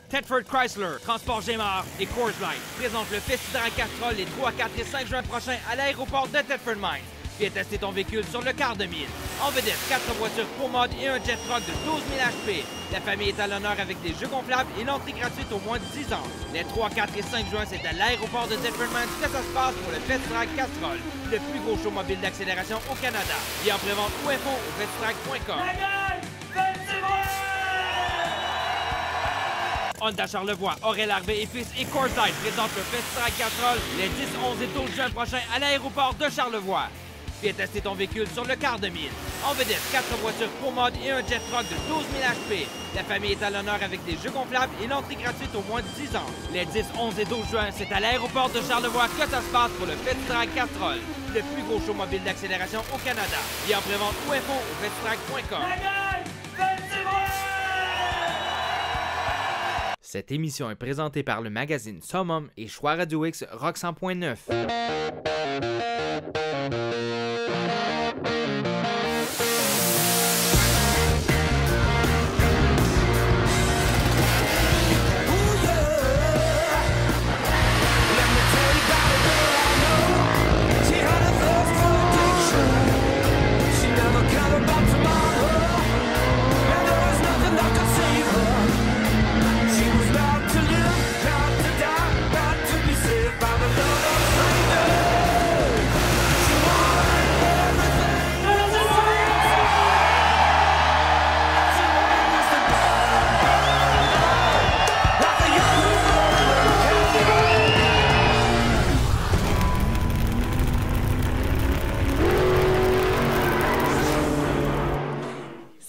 Thetford Chrysler, Transport Gémard et Coors Light présentent le Festidrag Castrol les 3, 4 et 5 juin prochains à l'aéroport de Thetford Mines. Viens tester ton véhicule sur le quart de mille. En vedette, 4 voitures ProMod et un jet truck de 12 000 HP. La famille est à l'honneur avec des jeux gonflables et l'entrée gratuite au moins de 10 ans. Les 3, 4 et 5 juin, c'est à l'aéroport de Thetford Mines que ça se passe pour le Festidrag Castrol, le plus gros show mobile d'accélération au Canada. Viens en prévente ou info au festidrag.com. Honda Charlevoix, Aurel Harvey et Fils et Coors Light présentent le Festidrag Castrol les 10, 11 et 12 juin prochains à l'aéroport de Charlevoix. Viens tester ton véhicule sur le quart de mille. En vedette, 4 voitures ProMod et un jet truck de 12 000 HP. La famille est à l'honneur avec des jeux gonflables et l'entrée gratuite au moins de 10 ans. Les 10, 11 et 12 juin, c'est à l'aéroport de Charlevoix que ça se passe pour le Festidrag Castrol, le plus gros show mobile d'accélération au Canada. Viens en prévente ou info au festidrag.com. Cette émission est présentée par le magazine Summum et Choix Radio X Rock 100.9.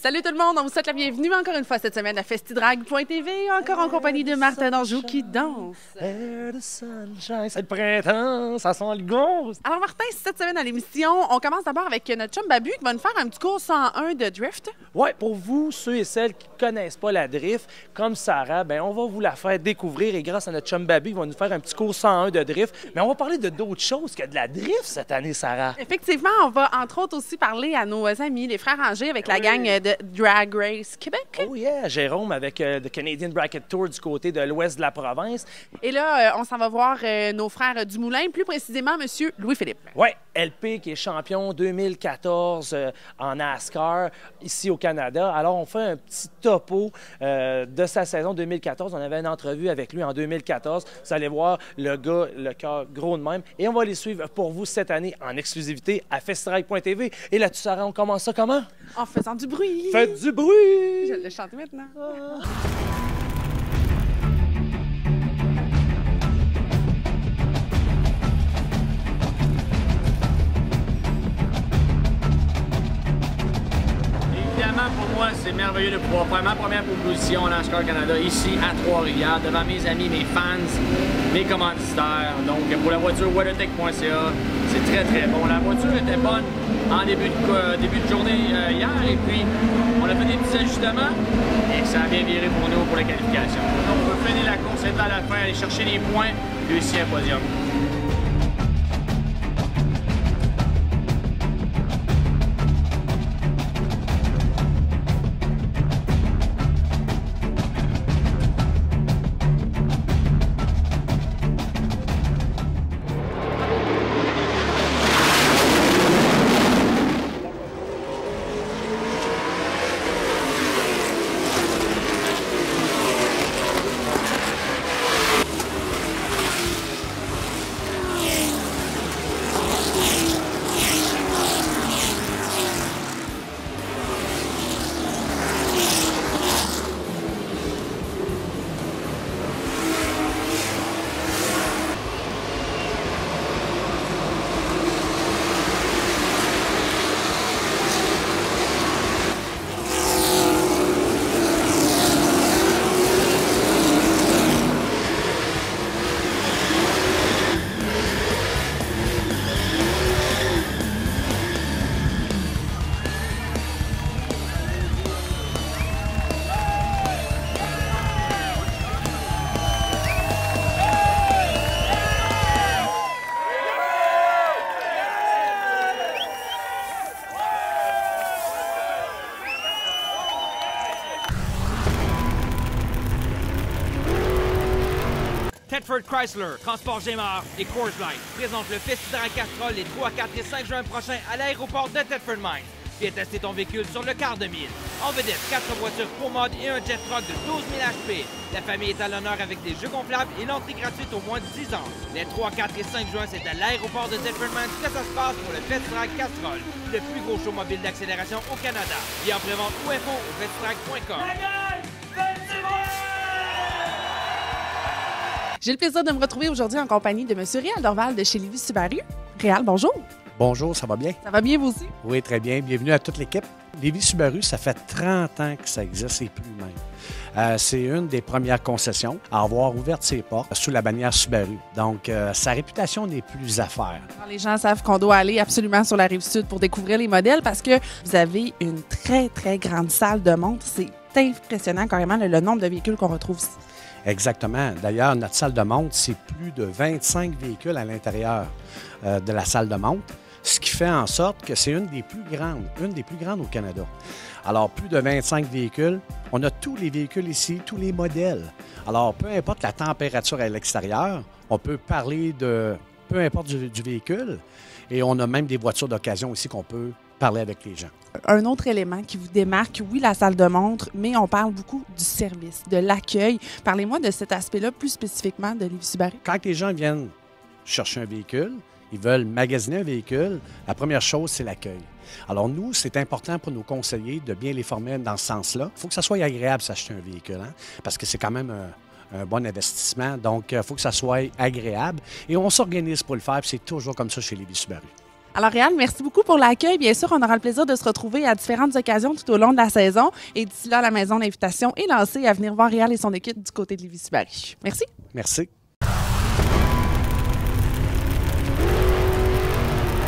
Salut tout le monde, on vous souhaite la bienvenue encore une fois cette semaine à Festidrag.tv, encore en compagnie de Martin Danjou qui danse. Air the sunshine, c'est le printemps, ça sent le ghost. Alors Martin, cette semaine à l'émission, on commence d'abord avec notre chum Babu qui va nous faire un petit cours 101 de drift. Ouais, pour vous, ceux et celles qui connaissent pas la drift, comme Sarah, ben on va vous la faire découvrir et grâce à notre chum Babu, il va nous faire un petit cours 101 de drift. Mais on va parler de d'autres choses que de la drift cette année, Sarah. Effectivement, on va entre autres aussi parler à nos amis, les frères Angers, avec la gang de Drag Race Québec. Oh yeah, Jérôme avec le Canadian Bracket Tour du côté de l'ouest de la province. Et là, on s'en va voir nos frères Dumoulin, plus précisément Monsieur Louis-Philippe. Ouais, LP qui est champion 2014 en NASCAR ici au Canada. Alors, on fait un petit topo de sa saison 2014. On avait une entrevue avec lui en 2014. Vous allez voir le gars, le cœur gros de même. Et on va les suivre pour vous cette année en exclusivité à Festidrag.tv. Et là-dessus, Sarah, on commence ça comment? En faisant du bruit. Faites du bruit! Je vais le chanter maintenant. Ah. Évidemment, pour moi, c'est merveilleux de pouvoir faire ma première proposition en NASCAR Canada ici à Trois-Rivières, devant mes amis, mes fans, mes commanditaires. Donc, pour la voiture WeatherTech.ca, c'est très, très bon. La voiture était bonne en début de journée hier, et puis on a fait des petits ajustements et ça a bien viré pour nous pour la qualification. Donc, on veut finir la course, être à la fin, aller chercher les points, réussir un podium. Thetford Chrysler, Transport Gémard et Coors Light présentent le Festidrag Castrol les 3, 4 et 5 juin prochains à l'aéroport de Thetford Mines. Viens tester ton véhicule sur le quart de mille. En vedette, 4 voitures Pro Mod et un jet truck de 12 000 HP. La famille est à l'honneur avec des jeux gonflables et l'entrée gratuite au moins de 10 ans. Les 3, 4 et 5 juin, c'est à l'aéroport de Thetford Mines que ça se passe pour le Festidrag Castrol, le plus gros show mobile d'accélération au Canada. Viens en prévente ou info au festidrag.com. J'ai le plaisir de me retrouver aujourd'hui en compagnie de M. Réal Dorval de chez Lévis Subaru. Réal, bonjour. Bonjour, ça va bien? Ça va bien, vous aussi? Oui, très bien. Bienvenue à toute l'équipe. Lévis Subaru, ça fait 30 ans que ça existe et plus même. C'est une des premières concessions à avoir ouvert ses portes sous la bannière Subaru. Donc, sa réputation n'est plus à faire. Alors, les gens savent qu'on doit aller absolument sur la Rive-Sud pour découvrir les modèles parce que vous avez une très, très grande salle de montre. C'est impressionnant carrément le nombre de véhicules qu'on retrouve ici. Exactement. D'ailleurs, notre salle de montre, c'est plus de 25 véhicules à l'intérieur de la salle de montre, ce qui fait en sorte que c'est une des plus grandes au Canada. Alors, plus de 25 véhicules. On a tous les véhicules ici, tous les modèles. Alors, peu importe la température à l'extérieur, on peut parler de peu importe du véhicule et on a même des voitures d'occasion ici qu'on peut parler avec les gens. Un autre élément qui vous démarque, oui, la salle de montre, mais on parle beaucoup du service, de l'accueil. Parlez-moi de cet aspect-là plus spécifiquement de Lévis Subaru. Quand les gens viennent chercher un véhicule, ils veulent magasiner un véhicule, la première chose, c'est l'accueil. Alors nous, c'est important pour nos conseillers de bien les former dans ce sens-là. Il faut que ça soit agréable s'acheter un véhicule, hein, parce que c'est quand même un bon investissement. Donc, il faut que ça soit agréable. Et on s'organise pour le faire, puis c'est toujours comme ça chez Lévis Subaru. Alors, Réal, merci beaucoup pour l'accueil. Bien sûr, on aura le plaisir de se retrouver à différentes occasions tout au long de la saison. Et d'ici là, la maison d'invitation est lancée à venir voir Réal et son équipe du côté de Lévis Subaru. Merci. Merci.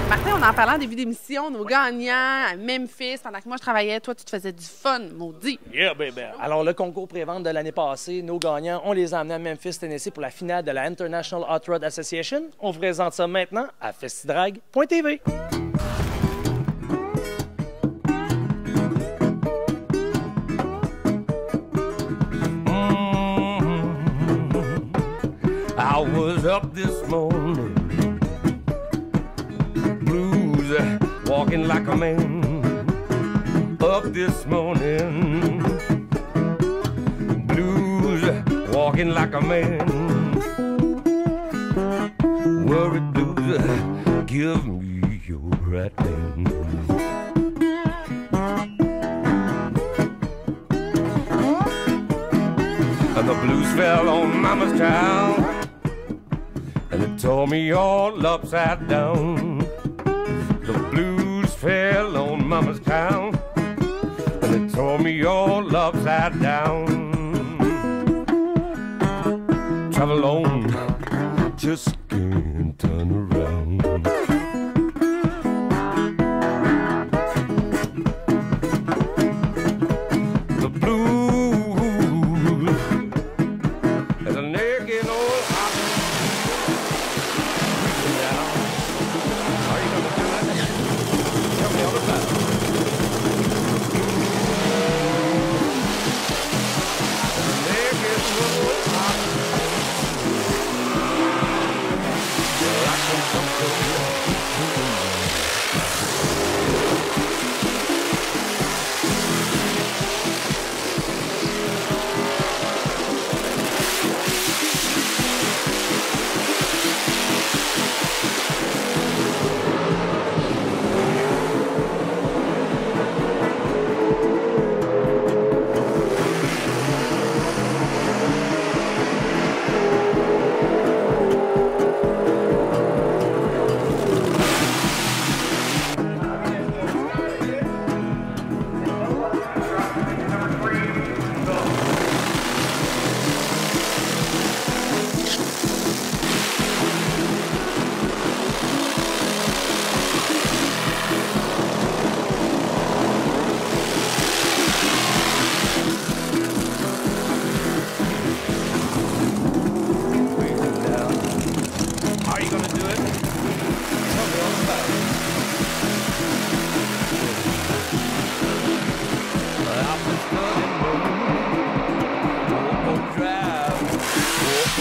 Martin, on en parlait en début d'émission, nos gagnants à Memphis. Pendant que moi, je travaillais, toi, tu te faisais du fun, maudit. Yeah, baby! Alors, le concours pré-vente de l'année passée, nos gagnants, on les a amenés à Memphis, Tennessee pour la finale de la International Hot Rod Association. On vous présente ça maintenant à festidrag.tv. I was up this morning, blues, walking like a man. Up this morning, blues, walking like a man. Worried blues, give me your right hand. And the blues fell on Mama's child, and it tore me all upside down. The blues fell on Mama's town, and it tore me all upside down. Travel on, just can't turn around. The blues is a naked old hot. Are you gonna do that? Tell me all about it. Naked old hot. I've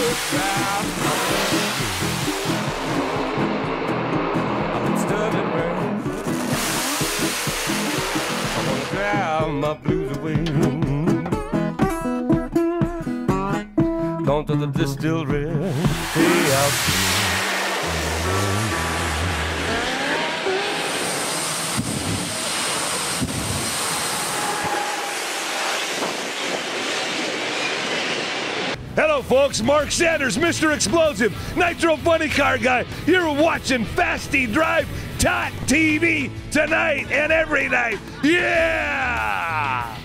been studying well. I wanna drive my blues away. Gone to the distillery. Hey, out. Hello, folks. Mark Sanders, Mr. Explosive, Nitro Funny Car Guy. You're watching Fasty Drive TV tonight and every night. Yeah!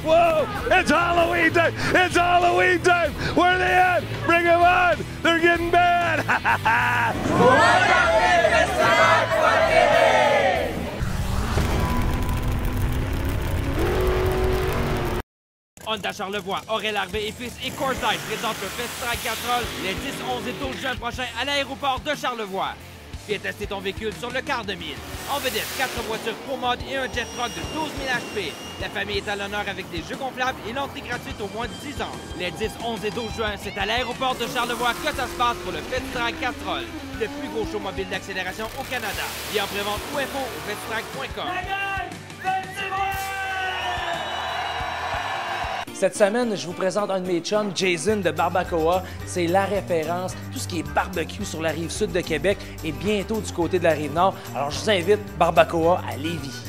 Whoa! It's Halloween time! It's Halloween time! Where are they at? Bring them on! They're getting bad! On est à Charlevoix, Aurel Harvey et Fils et Corside présentent le Festival Castrol les 10, 11 et 12 juin prochains à l'aéroport de Charlevoix. Viens tester ton véhicule sur le quart de mille. En vedette, 4 voitures Pro Mod et un jet truck de 12 000 HP. La famille est à l'honneur avec des jeux gonflables et l'entrée gratuite au moins de 10 ans. Les 10, 11 et 12 juin, c'est à l'aéroport de Charlevoix que ça se passe pour le Festival Castrol, le plus gros show mobile d'accélération au Canada. Et en prévente ou info au festival.com. Cette semaine, je vous présente un de mes chums, Jason de Barbacoa. C'est la référence, tout ce qui est barbecue sur la rive sud de Québec et bientôt du côté de la rive nord. Alors, je vous invite, Barbacoa à Lévis.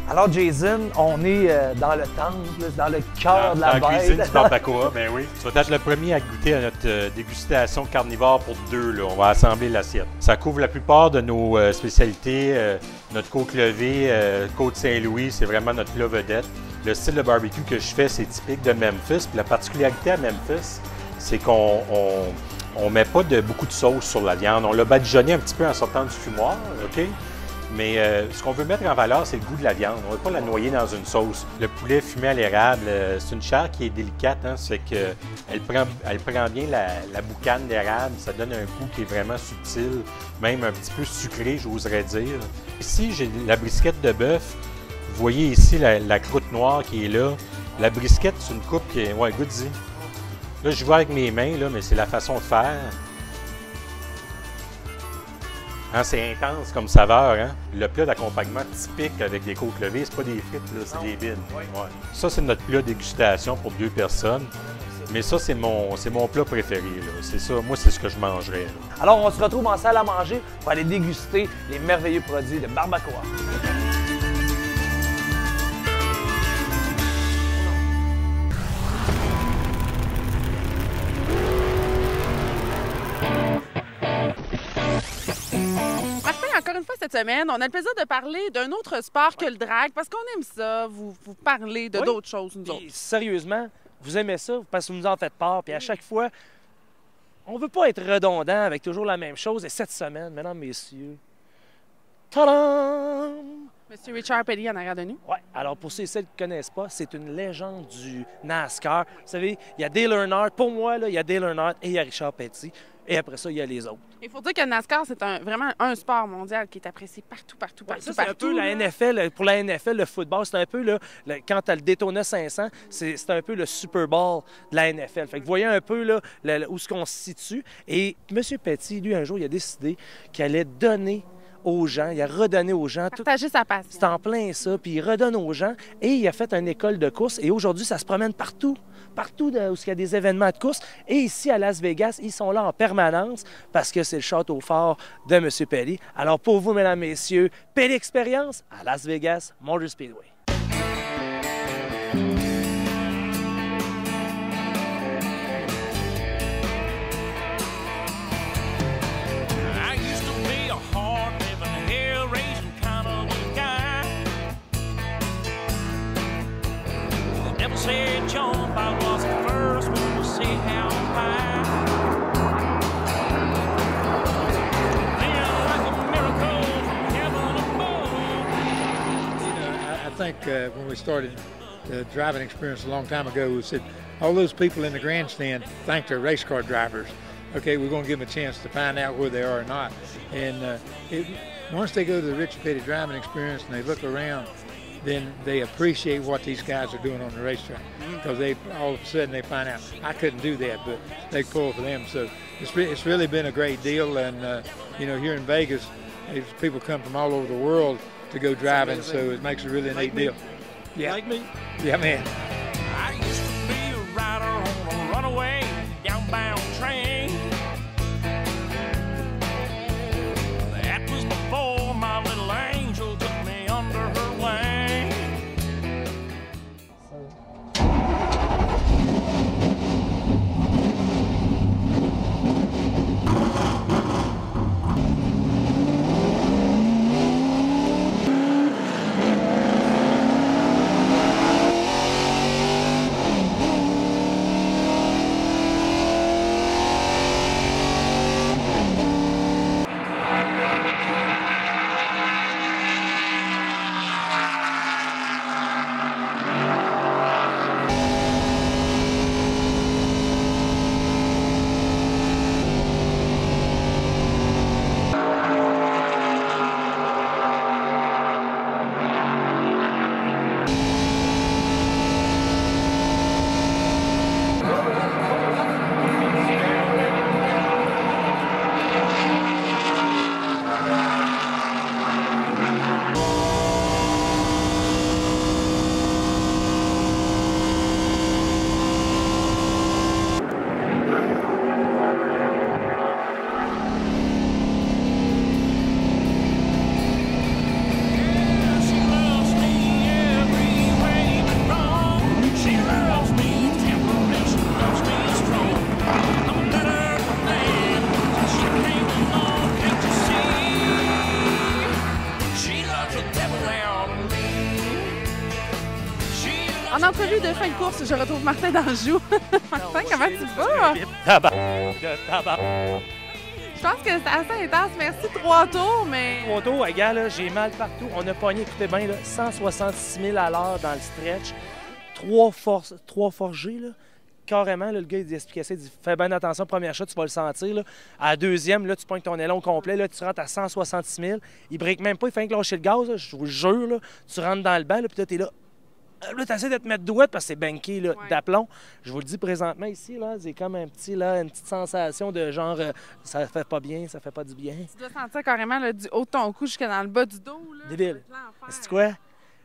Alors, Jason, on est dans le temple, dans le cœur de la Dans la cuisine bête. du Barbacoa, mais oui. Tu vas être le premier à goûter à notre dégustation carnivore pour deux. Là. On va assembler l'assiette. Ça couvre la plupart de nos spécialités. Notre côte levée, côte Saint-Louis, c'est vraiment notre plat vedette. Le style de barbecue que je fais, c'est typique de Memphis. Puis la particularité à Memphis, c'est qu'on ne met pas beaucoup de sauce sur la viande. On l'a badigeonné un petit peu en sortant du fumoir, OK? Mais ce qu'on veut mettre en valeur, c'est le goût de la viande. On ne veut pas la noyer dans une sauce. Le poulet fumé à l'érable, c'est une chair qui est délicate. Hein? C'est qu'elle prend bien la boucane d'érable. Ça donne un goût qui est vraiment subtil, même un petit peu sucré, j'oserais dire. Ici, j'ai la brisquette de bœuf. Vous voyez ici la croûte noire qui est là. La brisquette, c'est une coupe qui est... Ouais, goûte-y. Là, je vois avec mes mains, là, mais c'est la façon de faire. Hein, c'est intense comme saveur. Hein? Le plat d'accompagnement typique avec des côtes levées, c'est pas des frites, là, c'est des bines. Ouais. Ça, c'est notre plat dégustation pour 2 personnes. Mais ça, c'est mon plat préféré. C'est ça, moi, c'est ce que je mangerais. Là. Alors, on se retrouve en salle à manger pour aller déguster les merveilleux produits de Barbacoa. Encore une fois, cette semaine, on a le plaisir de parler d'un autre sport que le drag, parce qu'on aime ça, vous parler de d'autres choses, nous autres. Sérieusement, vous aimez ça parce que vous nous en faites part, puis à chaque fois, on veut pas être redondant avec toujours la même chose. Et cette semaine, mesdames, messieurs, tadam! Monsieur Richard Petty en arrière de nous. Oui, alors pour ceux et celles qui ne connaissent pas, c'est une légende du NASCAR. Vous savez, il y a Dale Earnhardt, pour moi, là, il y a Dale Earnhardt et il y a Richard Petty. Et après ça, il y a les autres. Il faut dire que le NASCAR, c'est vraiment un sport mondial qui est apprécié partout. C'est un peu la NFL. Pour la NFL, le football, c'est un peu, là, quand tu as le Daytona 500, c'est un peu le Super Bowl de la NFL. Fait que vous voyez un peu là, où ce qu'on se situe. Et M. Petty, lui, un jour, il a décidé qu'il allait donner aux gens, il a redonné aux gens. Partager sa passion. C'est en plein ça, puis il redonne aux gens. Et il a fait une école de course. Et aujourd'hui, ça se promène partout où il y a des événements de course. Et ici, à Las Vegas, ils sont là en permanence parce que c'est le château fort de M. Petty. Alors pour vous, mesdames, messieurs, Petty Experience à Las Vegas, Motor Speedway. Said jump, I was the first one to see how high. Then like a miracle from heaven above. I think when we started the driving experience a long time ago, we said all those people in the grandstand think they're race car drivers. Okay, we're going to give them a chance to find out where they are or not. And once they go to the Richard Petty driving experience and they look around, then they appreciate what these guys are doing on the racetrack because they all of a sudden they find out I couldn't do that, but they pull for them. So it's really been a great deal, and you know, here in Vegas, people come from all over the world to go driving, so it makes a really neat deal. Yeah, like me? Yeah, man. I used to be a rider on a runaway downbound train. That was before my little angel took me under her wing. En entrevue de fin de course, je retrouve Martin Danjou. Martin, comment tu vas? Je pense que c'est assez intense. Merci, 3 tours, mais... 3 tours, gars, là, j'ai mal partout. On a pogné, écoutez bien, là, 166 000 à l'heure dans le stretch. 3 forgés, là. Carrément, là, le gars, il dit, expliquait ça, il dit, fais bien attention, première shot, tu vas le sentir. Là. À la deuxième, là, tu pognes ton élan complet, là, tu rentres à 166 000. Il break même pas, il fait que lâcher le gaz, là, je vous le jure. Là. Tu rentres dans le banc, là, puis là, t'es là. Là, tu essaies de te mettre douette parce que c'est banqué d'aplomb. Je vous le dis présentement ici, là, c'est comme un petit, là, une petite sensation de genre, ça fait pas bien, ça fait pas du bien. Tu dois sentir carrément là, du haut de ton cou jusqu'à dans le bas du dos. Là. Débile. C'est quoi?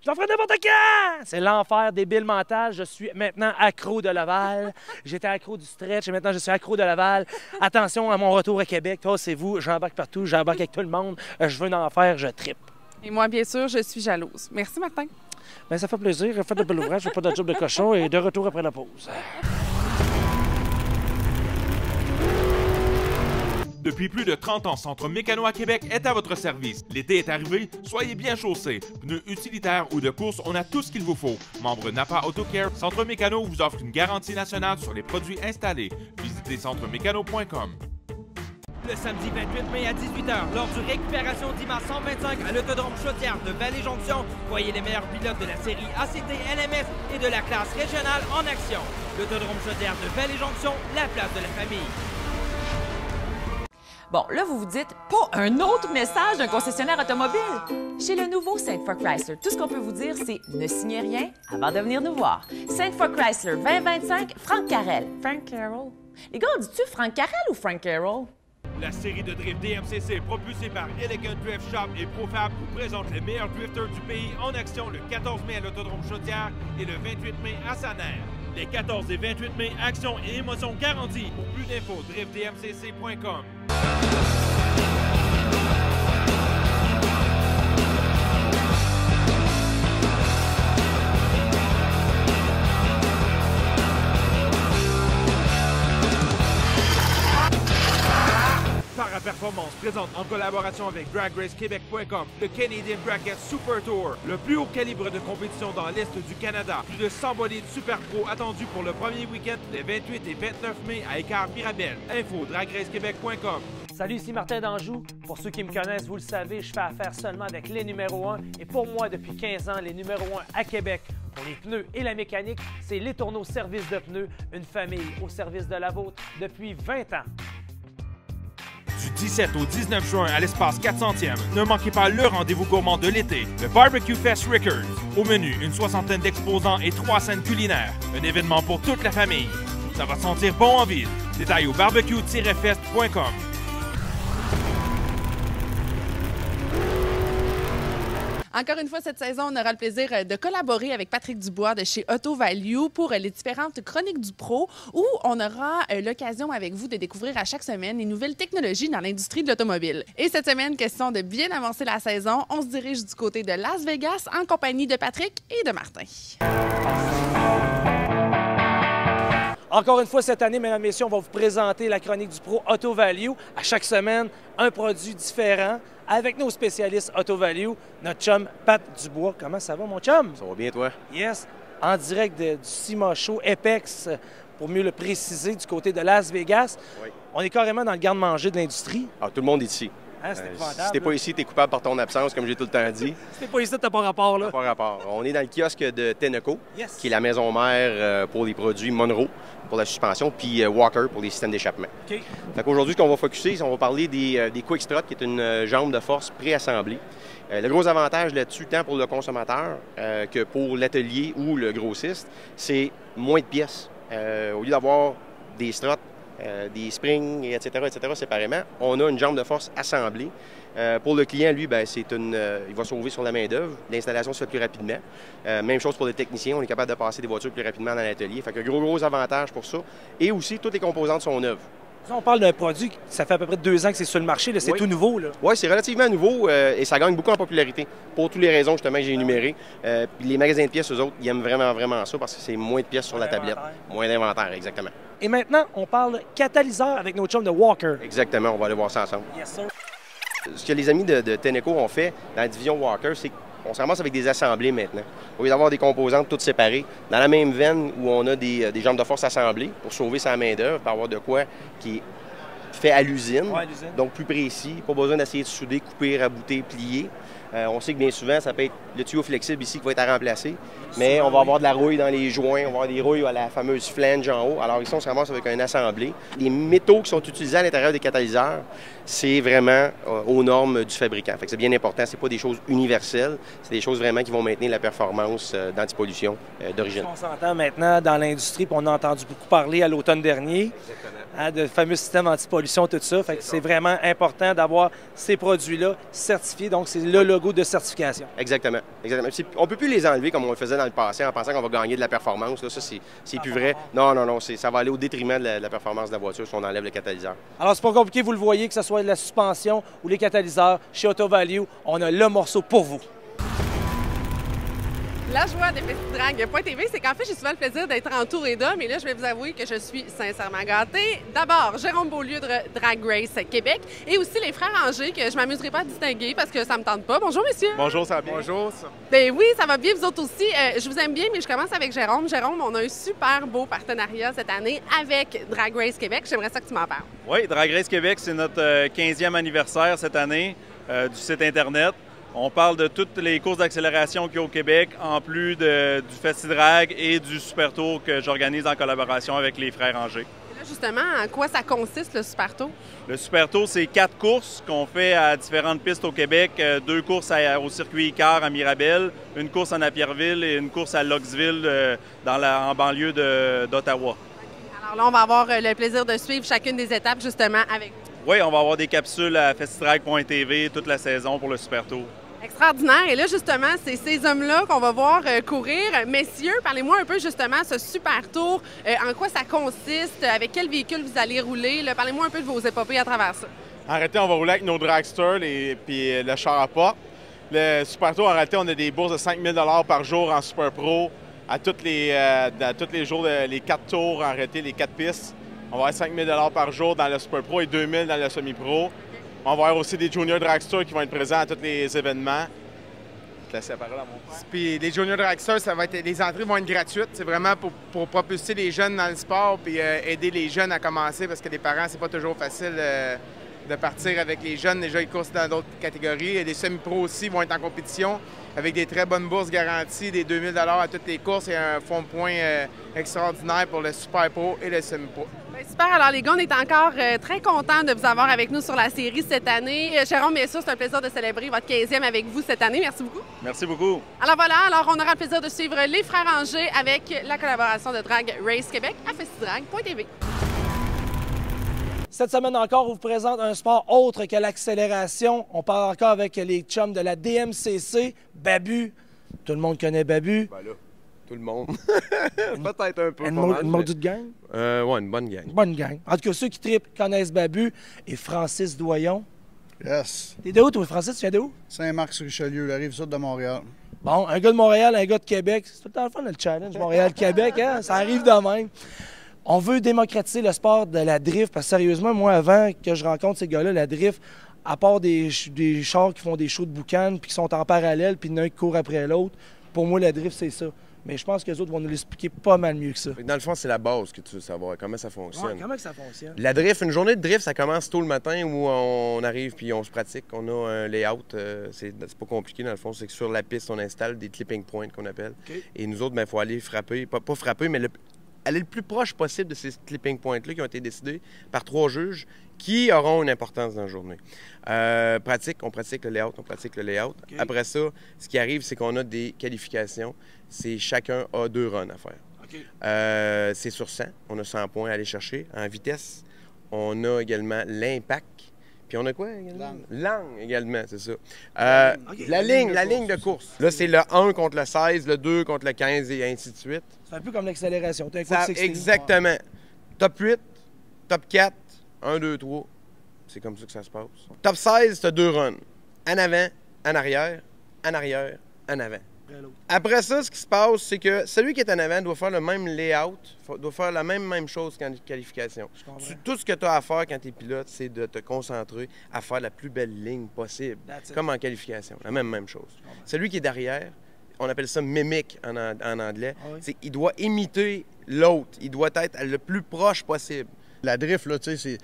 J'en ferai n'importe quand! C'est l'enfer, débile mental. Je suis maintenant accro de Laval. J'étais accro du stretch et maintenant je suis accro de Laval. Attention à mon retour à Québec. Toi, c'est vous, j'embarque partout, j'embarque avec tout le monde. Je veux en faire, je trippe. Et moi, bien sûr, je suis jalouse. Merci, Martin. Bien, ça fait plaisir. Faites de bel ouvrage, je fais pas de job de cochon et de retour après la pause. Depuis plus de 30 ans, Centre Mécano à Québec est à votre service. L'été est arrivé, soyez bien chaussés. Pneus utilitaires ou de course, on a tout ce qu'il vous faut. Membre Napa AutoCare, Centre Mécano vous offre une garantie nationale sur les produits installés. Visitez centremécano.com. Le samedi 28 mai à 18h, lors du Récupération Dimanche 125 à l'Autodrome Chaudière de Vallée-Jonction, voyez les meilleurs pilotes de la série ACT LMS et de la classe régionale en action. L'Autodrome Chaudière de Vallée-Jonction, la place de la famille. Bon, là, vous vous dites, pas un autre message d'un concessionnaire automobile. Chez le nouveau Saint Foy Chrysler, tout ce qu'on peut vous dire, c'est ne signez rien avant de venir nous voir. Saint Foy Chrysler 2025, Frank Carrel. Frank Carroll? Les gars, on dit-tu Frank Carrel ou Frank Carroll? La série de drift DMCC propulsée par Elegant Drift Shop et ProFab vous présente les meilleurs drifters du pays en action le 14 mai à l'Autodrome Chaudière et le 28 mai à Saner. Les 14 et 28 mai, action et émotion garanties. Pour plus d'infos, driftdmcc.com. Paraperformance présente en collaboration avec DragRaceQuébec.com le Canadian Bracket Super Tour, le plus haut calibre de compétition dans l'Est du Canada. Plus de 100 bolides Super Pro attendus pour le premier week-end les 28 et 29 mai à Écart-Mirabel. Info DragRaceQuébec.com. Salut, ici Martin Danjou. Pour ceux qui me connaissent, vous le savez, je fais affaire seulement avec les numéros 1. Et pour moi, depuis 15 ans, les numéros 1 à Québec, pour les pneus et la mécanique, c'est Les Tourneaux Service de pneus, une famille au service de la vôtre depuis 20 ans. Du 17 au 19 juin à l'espace 400e, ne manquez pas le rendez-vous gourmand de l'été, le Barbecue Fest Records. Au menu, une soixantaine d'exposants et 3 scènes culinaires. Un événement pour toute la famille. Ça va sentir bon en ville. Détails au barbecue-fest.com. Encore une fois, cette saison, on aura le plaisir de collaborer avec Patrick Dubois de chez Auto Value pour les différentes chroniques du pro où on aura l'occasion avec vous de découvrir à chaque semaine les nouvelles technologies dans l'industrie de l'automobile. Et cette semaine, question de bien avancer la saison, on se dirige du côté de Las Vegas en compagnie de Patrick et de Martin. Encore une fois, cette année, mesdames et messieurs, on va vous présenter la chronique du pro Auto Value. À chaque semaine, un produit différent avec nos spécialistes Auto Value, notre chum Pat Dubois. Comment ça va, mon chum? Ça va bien, toi? Yes. En direct du SEMA Show Apex, pour mieux le préciser, du côté de Las Vegas. Oui. On est carrément dans le garde-manger de l'industrie. Ah, tout le monde est ici. Hein, c'est épouvantable. Si t'es pas ici, t'es coupable par ton absence, comme j'ai tout le temps dit. Si t'es pas ici, t'as pas rapport, là. T'as pas rapport. On est dans le kiosque de Tenneco, Yes. qui est la maison mère pour les produits Monroe, pour la suspension, puis Walker pour les systèmes d'échappement. OK. Fait qu'aujourd'hui, ce qu'on va focuser, c'est on va parler des Quick Strut, qui est une jambe de force préassemblée. Le gros avantage là-dessus, tant pour le consommateur que pour l'atelier ou le grossiste, c'est moins de pièces. Au lieu d'avoir des struts, des springs, etc., séparément, on a une jambe de force assemblée. Pour le client, lui, ben, il va sauver sur la main-d'œuvre. L'installation se fait plus rapidement. Même chose pour le technicien, on est capable de passer des voitures plus rapidement dans l'atelier. Fait que gros avantage pour ça. Et aussi, toutes les composantes sont neuves. Là, on parle d'un produit, ça fait à peu près 2 ans que c'est sur le marché, c'est tout nouveau, là. Oui, c'est relativement nouveau et ça gagne beaucoup en popularité pour toutes les raisons justement que j'ai énumérées. Puis les magasins de pièces, eux autres, ils aiment vraiment ça parce que c'est moins de pièces sur la tablette. Moins d'inventaire, exactement. Et maintenant, on parle catalyseur avec nos chums de Walker. Exactement, on va aller voir ça ensemble. Yes, sir. Ce que les amis de Tenneco ont fait dans la division Walker, c'est qu'on se ramasse avec des assemblées maintenant. Au lieu d'avoir des composantes toutes séparées, dans la même veine où on a des jambes de force assemblées pour sauver sa main-d'œuvre, pour avoir de quoi qui est fait à l'usine, donc plus précis, pas besoin d'essayer de souder, couper, rabouter, plier. On sait que bien souvent, ça peut être le tuyau flexible ici qui va être à remplacer, mais on va avoir de la rouille dans les joints, on va avoir des rouilles à la fameuse flange en haut. Alors ici, on se ramasse avec un assemblé. Les métaux qui sont utilisés à l'intérieur des catalyseurs, c'est vraiment aux normes du fabricant. Fait que c'est bien important, c'est pas des choses universelles, c'est des choses vraiment qui vont maintenir la performance d'antipollution d'origine. On s'entend maintenant dans l'industrie, puis on a entendu beaucoup parler à l'automne dernier, de fameux systèmes antipollution, tout ça. Fait que c'est vraiment important d'avoir ces produits-là certifiés, donc c'est le logo de certification. Exactement. On ne peut plus les enlever comme on le faisait dans le passé en pensant qu'on va gagner de la performance. Là, ça, c'est plus vrai. Non, ça va aller au détriment de la performance de la voiture si on enlève le catalyseur. Alors, c'est pas compliqué, vous le voyez, que ce soit de la suspension ou les catalyseurs. Chez Auto Value, on a le morceau pour vous. La joie des FestiDrag.tv, c'est qu'en fait, j'ai souvent le plaisir d'être entourée d'hommes. Et là, je vais vous avouer que je suis sincèrement gâtée. D'abord, Jérôme Beaulieu de Drag Race Québec et aussi les frères Angers que je ne m'amuserai pas à distinguer parce que ça ne me tente pas. Bonjour, messieurs. Bonjour, ça va bien? Bonjour. Ben oui, ça va bien, vous autres aussi. Je vous aime bien, mais je commence avec Jérôme. Jérôme, on a un super beau partenariat cette année avec Drag Race Québec. J'aimerais ça que tu m'en parles. Oui, Drag Race Québec, c'est notre 15e anniversaire cette année du site Internet. On parle de toutes les courses d'accélération qu'il y a au Québec, en plus du FestiDrag et du Super Tour que j'organise en collaboration avec les frères Angers. Et là, justement, en quoi ça consiste, le Super Tour? Le Super Tour, c'est 4 courses qu'on fait à différentes pistes au Québec. 2 courses au circuit Icar à Mirabel, une course en Napierville et une course à Loxville en banlieue d'Ottawa. Alors là, on va avoir le plaisir de suivre chacune des étapes, justement, avec vous. Oui, on va avoir des capsules à FestiDrag.tv toute la saison pour le Super Tour. Extraordinaire. Et là, justement, c'est ces hommes-là qu'on va voir courir. Messieurs, parlez-moi un peu, justement, ce Super Tour. En quoi ça consiste? Avec quel véhicule vous allez rouler? Parlez-moi un peu de vos épopées à travers ça. En réalité, on va rouler avec nos dragsters et puis le char à pas. Le Super Tour, en réalité, on a des bourses de 5 000 $ par jour en Super Pro à tous les jours, les 4 tours, en réalité, les 4 pistes. On va avoir 5 000 $ par jour dans le Super Pro et 2 000 dans le semi-pro. On va avoir aussi des Junior Dragsters qui vont être présents à tous les événements. Je laisse la parole à mon frère. Puis les Junior Dragsters, les entrées vont être gratuites. C'est vraiment pour propulser les jeunes dans le sport puis aider les jeunes à commencer parce que les parents, c'est pas toujours facile de partir avec les jeunes. Déjà, ils courent dans d'autres catégories. Et les semi-pros aussi vont être en compétition avec des très bonnes bourses garanties, des 2 000 $ à toutes les courses et un fonds de points extraordinaire pour le Super Pro et le semi-pro. Super. Alors, les gars, on est encore très contents de vous avoir avec nous sur la série cette année. Jérôme, bien sûr, c'est un plaisir de célébrer votre 15e avec vous cette année. Merci beaucoup. Merci beaucoup. Alors voilà, on aura le plaisir de suivre les Frères Angers avec la collaboration de Drag Race Québec à festidrag.tv. Cette semaine encore, on vous présente un sport autre que l'accélération. On parle encore avec les chums de la DMCC. Babu. Tout le monde connaît Babu. Ben là, tout le monde. Peut-être un peu. Une maudite gang? Ouais, une bonne gang. Bonne gang. En tout cas, ceux qui trippent connaissent Babu et Francis Doyon. Yes. T'es de où, toi, Francis? Tu viens de où? Saint-Marc-sur-Richelieu, la rive sud de Montréal. Bon, un gars de Montréal, un gars de Québec. C'est tout le temps le fun, le challenge Montréal-Québec, hein? Ça arrive de même. On veut démocratiser le sport de la drift parce que sérieusement, moi, avant que je rencontre ces gars-là, la drift, à part des chars qui font des shows de boucan puis qui sont en parallèle puis il y en a un qui court après l'autre, pour moi, la drift, c'est ça. Mais je pense que les autres vont nous l'expliquer pas mal mieux que ça. Dans le fond, c'est la base que tu veux savoir, comment ça fonctionne. Ouais, comment ça fonctionne? La drift, une journée de drift, ça commence tôt le matin où on arrive puis on se pratique. On a un layout, c'est pas compliqué dans le fond, c'est que sur la piste, on installe des clipping points qu'on appelle. Okay. Et nous autres, il faut aller frapper, pas frapper, mais aller le plus proche possible de ces clipping points-là qui ont été décidés par 3 juges qui auront une importance dans la journée. On pratique le layout, Okay. Après ça, ce qui arrive, c'est qu'on a des qualifications. Chacun a 2 runs à faire. Okay. C'est sur 100. On a 100 points à aller chercher. En vitesse, on a également l'impact. Puis on a quoi également? Langue également, c'est ça. Okay. La ligne de course. Là, c'est le 1 contre le 16, le 2 contre le 15 et ainsi de suite. C'est un peu comme l'accélération. Exactement. Top 8, top 4, 1, 2, 3. C'est comme ça que ça se passe. Top 16, tu as 2 runs. En avant, en arrière, en arrière, en avant. Après ça, ce qui se passe, c'est que celui qui est en avant doit faire le même layout, doit faire la même chose qu'en qualification. Tout ce que tu as à faire quand tu es pilote, c'est de te concentrer à faire la plus belle ligne possible, comme en qualification. La même chose. Celui qui est derrière, on appelle ça mimic en anglais, il doit imiter l'autre. Il doit être le plus proche possible. La drift, là, tu sais,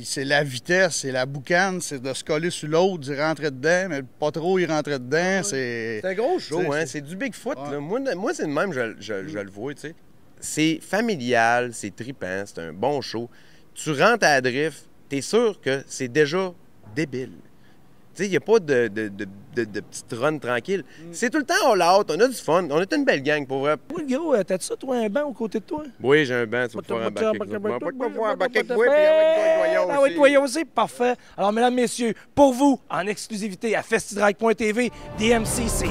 c'est la vitesse, c'est la boucane, c'est de se coller sur l'autre, d'y rentrer dedans, mais pas trop y rentrer dedans. C'est un gros show, hein? C'est du Bigfoot. Là. Moi c'est de même, je le vois, tu sais. C'est familial, c'est trippant, c'est un bon show. Tu rentres à la drift, t'es sûr que c'est déjà débile. Tu sais, il n'y a pas de petite run tranquille. C'est tout le temps all out, on a du fun, on est une belle gang, pour vrai. Oui, gros, t'as-tu ça, toi, un banc aux côtés de toi? Oui, j'ai un banc, tu vas pouvoir embarquer avec moi. Ah oui, toi aussi, parfait. Alors, mesdames, messieurs, pour vous, en exclusivité à festidrag.tv, DMCC.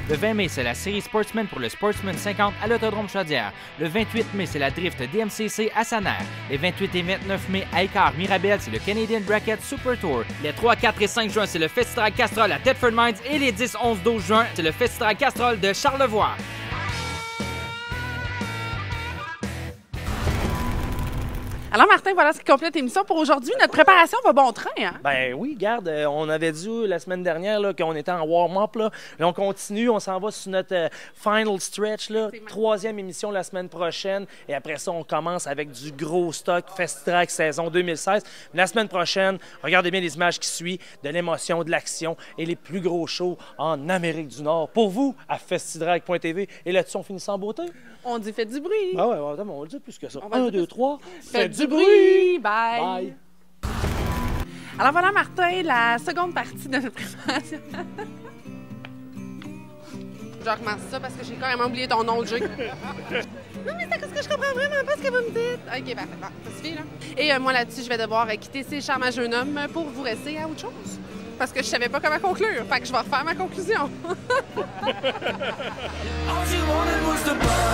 Le 20 mai, c'est la série Sportsman pour le Sportsman 50 à l'Autodrome Chaudière. Le 28 mai, c'est la Drift DMCC à Saner. Les 28 et 29 mai, à Écart, Mirabel, c'est le Canadian Bracket Super Tour. Les 3, 4 et 5 juin, c'est le Festival Castrol à Thetford Mines. Et les 10, 11, 12 juin, c'est le Festival Castrol de Charlevoix. Alors, Martin, voilà ce qui complète l'émission pour aujourd'hui. Notre préparation va bon train, hein? Ben oui, regarde, on avait dit la semaine dernière là, qu'on était en warm-up. Là, on continue, on s'en va sur notre final stretch. Là, 3e émission la semaine prochaine. Et après ça, on commence avec du gros stock Festidrag saison 2016. La semaine prochaine, regardez bien les images qui suivent, de l'émotion, de l'action et les plus gros shows en Amérique du Nord. Pour vous, à festidrag.tv. Et là-dessus, on finit en beauté. On dit faites du bruit. Ah ouais, on va dire plus que ça. 1, 2, 3. Faites du bruit. Bye. Bye. Alors voilà, Martin, la seconde partie de notre préparation. Je remarque ça parce que j'ai carrément oublié ton nom, Jay. Non, mais c'est parce que je comprends vraiment pas ce que vous me dites. OK, parfait. Bon, ça suffit, là. Et moi, là-dessus, je vais devoir quitter ces charmants jeunes hommes pour vous rester à autre chose. Parce que je savais pas comment conclure. Fait que je vais refaire ma conclusion. All she wanted was the blood.